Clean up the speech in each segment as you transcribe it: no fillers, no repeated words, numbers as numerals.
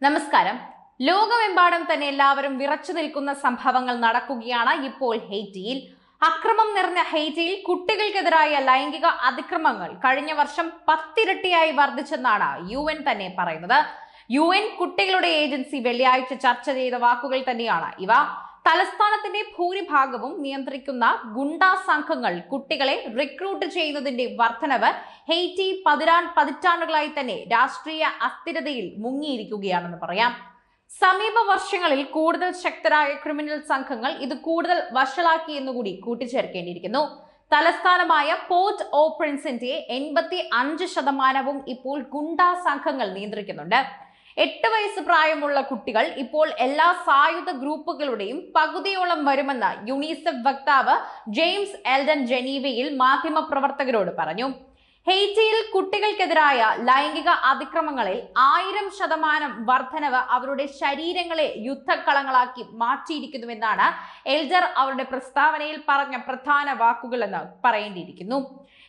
നമസ്കാരം. ലോകമെമ്പാടും തന്നെ എല്ലാവരും വിറച്ചു നിൽക്കുന്ന സംഭവങ്ങൾ നടക്കുകയാണ് ഇപ്പോൾ ഹെയ്റ്റിയിൽ. അക്രമം നിറഞ്ഞ ഹെയ്റ്റിയിൽ കുട്ടികൾക്കെതിരായ ലൈംഗിക അതിക്രമങ്ങൾ കഴിഞ്ഞ വർഷം 10 ഇരട്ടിയായി വർദ്ധിച്ചെന്നാണ് UN തന്നെ പറയുന്നത്. UN കുട്ടികളുടെ ഏജൻസി വെള്ളിയാഴ്ച ചർച്ച ചെയ്ത വാക്കുകൾ തന്നെയാണ് ഇവ. തലസ്ഥാനത്തിന്റെ ഭൂരിഭാഗവും നിയന്ത്രിക്കുന്ന ഗുണ്ടാ സംഘങ്ങൾ കുട്ടികളെ റിക്രൂട്ട് ചെയ്യുന്നതിന്റെ വർധനവ് ഹെയ്റ്റി പതിറ്റാണ്ടുകളായി തന്നെ രാഷ്ട്രീയ അസ്ഥിരതയിൽ മുങ്ങിയിരിക്കുകയാണെന്ന് പറയാം. സമീപ വർഷങ്ങളിൽ കൂടുതൽ ശക്തരായ ക്രിമിനൽ സംഘങ്ങൾ ഇത് കൂടുതൽ വഷളാക്കിയെന്നുകൂടി കൂട്ടിച്ചേർക്കേണ്ടിയിരിക്കുന്നു. തലസ്ഥാനമായ പോർട്ട് ഓ പ്രിൻസിന്റെ 85% ഇപ്പോൾ ഗുണ്ടാ സംഘങ്ങൾ നിയന്ത്രിക്കുന്നുണ്ട്. 8 വയസ്സ് പ്രായമുള്ള കുട്ടികൾ ഇപ്പോൾ എല്ലാ സായുധ ഗ്രൂപ്പുകളുടെയും പകുതിയോളം വരുമെന്ന് യുണിസെഫ് വക്താവ് ജെയിംസ് എൽഡൻ ജനീവയിൽ മാധ്യമപ്രവർത്തകരോട് പറഞ്ഞു. ഹെയ്റ്റിയിൽ കുട്ടികൾക്കെതിരായ ലൈംഗിക അതിക്രമങ്ങളിൽ 1000% വർധനവ് അവരുടെ ശരീരങ്ങളെ യുദ്ധക്കളങ്ങളാക്കി മാറ്റിയിരിക്കുന്നുവെന്നാണ് എൽഡർ അവരുടെ പ്രസ്താവനയിൽ പറഞ്ഞ പ്രധാന വാക്കുകളെന്ന് പറയേണ്ടിയിരിക്കുന്നു.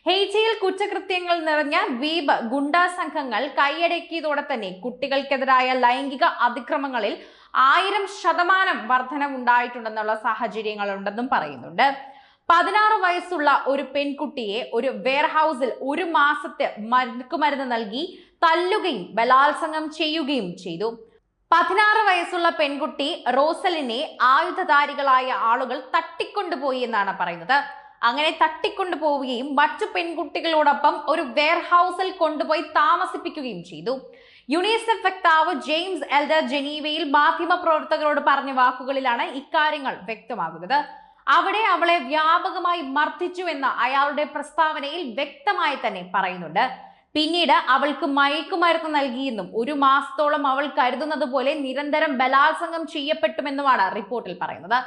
ഹെയ്റ്റിയിൽ കുറ്റകൃത്യങ്ങൾ നിറഞ്ഞ ദ്വീപ് ഗുണ്ടാ സംഘങ്ങൾ കൈയടക്കിയതോടെ തന്നെ കുട്ടികൾക്കെതിരായ ലൈംഗിക അതിക്രമങ്ങളിൽ 1000% വർധനവുണ്ടായിട്ടുണ്ടെന്നുള്ള സാഹചര്യങ്ങളുണ്ടെന്നും പറയുന്നുണ്ട്. 16 വയസ്സുള്ള ഒരു പെൺകുട്ടിയെ ഒരു വെയർഹൌസിൽ 1 മാസത്തെ മയക്കുമരുന്ന് നൽകി തല്ലുകയും ബലാത്സംഗം ചെയ്യുകയും ചെയ്തു. 16 വയസ്സുള്ള പെൺകുട്ടി റോസലിനെ ആയുധധാരികളായ ആളുകൾ തട്ടിക്കൊണ്ടുപോയി എന്നാണ് പറയുന്നത്. അങ്ങനെ തട്ടിക്കൊണ്ടുപോവുകയും മറ്റു പെൺകുട്ടികളോടൊപ്പം ഒരു വെയർഹൌസിൽ കൊണ്ടുപോയി താമസിപ്പിക്കുകയും ചെയ്തു. യുണിസെഫ് വക്താവ് ജെയിംസ് എൽഡർ ജനീവയിൽ മാധ്യമപ്രവർത്തകരോട് പറഞ്ഞ വാക്കുകളിലാണ് ഇക്കാര്യങ്ങൾ വ്യക്തമാകുന്നത്. അവിടെ അവളെ വ്യാപകമായി മർദ്ദിച്ചുവെന്ന് അയാളുടെ പ്രസ്താവനയിൽ വ്യക്തമായി തന്നെ പറയുന്നുണ്ട്. പിന്നീട് അവൾക്ക് മയക്കുമരുന്ന് നൽകിയെന്നും 1 മാസത്തോളം അവൾ കരുതുന്നത് പോലെ നിരന്തരം ബലാത്സംഗം ചെയ്യപ്പെട്ടുമെന്നുമാണ് റിപ്പോർട്ടിൽ പറയുന്നത്.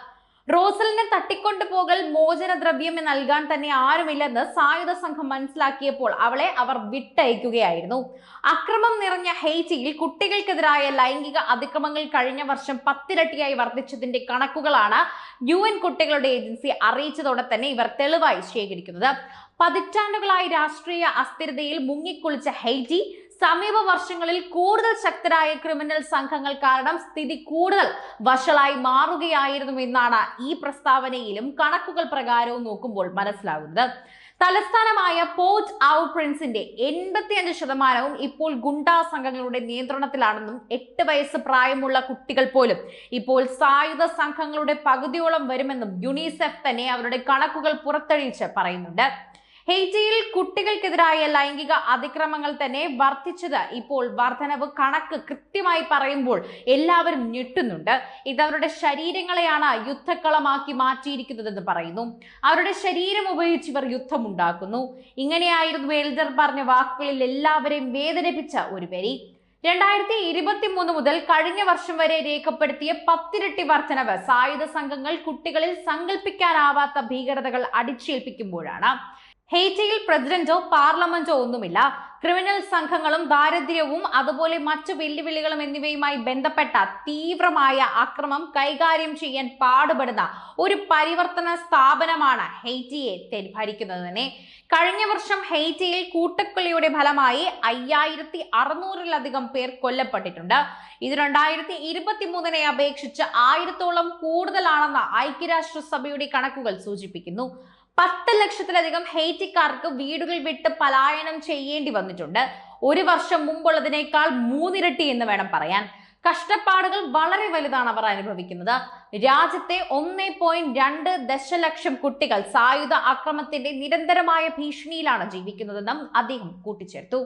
റോസലിനെ തട്ടിക്കൊണ്ടുപോകൽ മോചനദ്രവ്യം നൽകാൻ തന്നെ ആരുമില്ലെന്ന് സായുധ സംഘം മനസ്സിലാക്കിയപ്പോൾ അവളെ അവർ വിട്ടയക്കുകയായിരുന്നു. അക്രമം നിറഞ്ഞ ഹെയ്റ്റിയിൽ കുട്ടികൾക്കെതിരായ ലൈംഗിക അതിക്രമങ്ങൾ കഴിഞ്ഞ വർഷം 10 ഇരട്ടിയായി വർദ്ധിച്ചതിന്റെ കണക്കുകളാണ് UN കുട്ടികളുടെ ഏജൻസി അറിയിച്ചതോടെ തന്നെ ഇവർ തെളിവായി ശേഖരിക്കുന്നത്. പതിറ്റാണ്ടുകളായി രാഷ്ട്രീയ അസ്ഥിരതയിൽ മുങ്ങിക്കുളിച്ച ഹെയ്റ്റി സമീപ വർഷങ്ങളിൽ കൂടുതൽ ശക്തരായ ക്രിമിനൽ സംഘങ്ങൾ കാരണം സ്ഥിതി കൂടുതൽ വഷളായി മാറുകയായിരുന്നു എന്നാണ് ഈ പ്രസ്താവനയിലും കണക്കുകൾ പ്രകാരവും നോക്കുമ്പോൾ മനസ്സിലാകുന്നത്. തലസ്ഥാനമായ പോർട്ട് ഔ പ്രിൻസിന്റെ 85% ഇപ്പോൾ ഗുണ്ടാ സംഘങ്ങളുടെ നിയന്ത്രണത്തിലാണെന്നും 8 വയസ്സ് പ്രായമുള്ള കുട്ടികൾ പോലും ഇപ്പോൾ സായുധ സംഘങ്ങളുടെ പകുതിയോളം വരുമെന്നും യുണിസെഫ് തന്നെ അവരുടെ കണക്കുകൾ പുറത്തഴിച്ച് പറയുന്നുണ്ട്. ഹെയ്റ്റിയിൽ കുട്ടികൾക്കെതിരായ ലൈംഗിക അതിക്രമങ്ങൾ തന്നെ വർദ്ധിച്ചത് ഇപ്പോൾ വർധനവ് കണക്ക് കൃത്യമായി പറയുമ്പോൾ എല്ലാവരും ഞെട്ടുന്നുണ്ട്. ഇത് അവരുടെ ശരീരങ്ങളെയാണ് യുദ്ധക്കളമാക്കി മാറ്റിയിരിക്കുന്നതെന്ന് പറയുന്നു. അവരുടെ ശരീരം ഉപയോഗിച്ച് ഇവർ യുദ്ധമുണ്ടാക്കുന്നു. ഇങ്ങനെയായിരുന്നു എൽഡർ പറഞ്ഞ വാക്കുകളിൽ എല്ലാവരെയും വേദനിപ്പിച്ച ഒരു വരി. 2023 മുതൽ കഴിഞ്ഞ വർഷം വരെ രേഖപ്പെടുത്തിയ 10 ഇരട്ടി വർധനവ് സായുധ സംഘങ്ങൾ കുട്ടികളിൽ സങ്കല്പിക്കാനാവാത്ത ഭീകരതകൾ അടിച്ചേൽപ്പിക്കുമ്പോഴാണ്. ഹെയ്റ്റിയിൽ പ്രസിഡന്റോ പാർലമെന്റോ ഒന്നുമില്ല. ക്രിമിനൽ സംഘങ്ങളും ദാരിദ്ര്യവും അതുപോലെ മറ്റു വെല്ലുവിളികളും എന്നിവയുമായി ബന്ധപ്പെട്ട തീവ്രമായ അക്രമം കൈകാര്യം ചെയ്യാൻ പാടുപെടുന്ന ഒരു പരിവർത്തന സ്ഥാപനമാണ് ഹെയ്റ്റിയെ ഭരിക്കുന്നത് തന്നെ. കഴിഞ്ഞ വർഷം ഹെയ്റ്റിയിൽ കൂട്ടക്കൊലയുടെ ഫലമായി 5600-ലധികം പേർ കൊല്ലപ്പെട്ടിട്ടുണ്ട്. ഇത് 2023 അപേക്ഷിച്ച് 1000-ഓളം കൂടുതലാണെന്ന് ഐക്യരാഷ്ട്രസഭയുടെ കണക്കുകൾ സൂചിപ്പിക്കുന്നു. 10 ലക്ഷത്തിലധികം ഹെയ്റ്റിക്കാർക്ക് വീടുകൾ വിട്ട് പലായനം ചെയ്യേണ്ടി വന്നിട്ടുണ്ട്. 1 വർഷം മുമ്പുള്ളതിനേക്കാൾ 3 ഇരട്ടി എന്ന് വേണം പറയാൻ. കഷ്ടപ്പാടുകൾ വളരെ വലുതാണ് അവർ അനുഭവിക്കുന്നത്. രാജ്യത്തെ 1.2 ദശലക്ഷം കുട്ടികൾ സായുധ അക്രമത്തിന്റെ നിരന്തരമായ ഭീഷണിയിലാണ് ജീവിക്കുന്നതെന്നും അദ്ദേഹം കൂട്ടിച്ചേർത്തു.